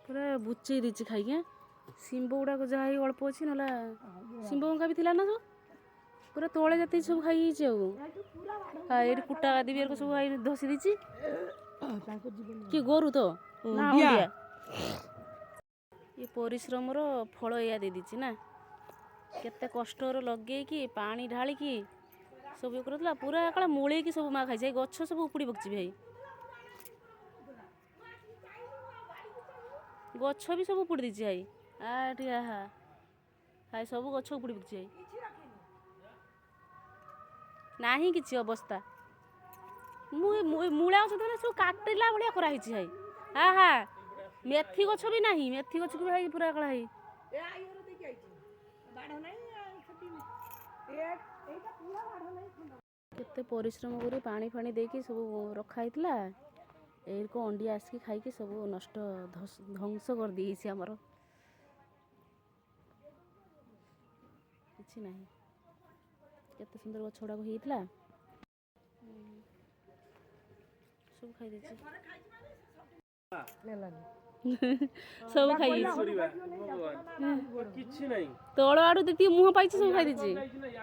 पूरा बुच्चे देछि खाई के सिंबो गुडा को जाई अल्प अछि नला सिंबो का भी थिला ना तो पूरा तोळे जति सब खाई छि आ एडी कुटा आदि बेर को सब आई धसी दिछि कि गोरु तो ना हंडिया ये परिश्रम रो फल या दे दिछि ना केते कष्ट रो लगे कि पानी ढाली की सब करतला पूरा एकला मूळे की सब मा खाइ छै गच्छ सब उपुडी बकछि भाई गच्छ भी सब उपुडी दिछि भाई आठी आहा हाय सब गच्छ उपुडी बकछि भाई नाही किछि अवस्था मूला औषध ने सब काटिला बढिया करा हिछि भाई आहा मेथी गच्छ भी नाही मेथी गच्छ भी भाई पूरा एकला भाई केते परिश्रम करी पानी फानी देकी सब रखा हितला एई को अंडी आसी खाई के सब नष्ट ध्वंस कर दी छि हमर किछि नाही केते सुंदर गछड़ा को हितला सब खाई दे छि सब खाई किछि नाही तळ आडू देती मुह पाइछि सब खाई दे छि।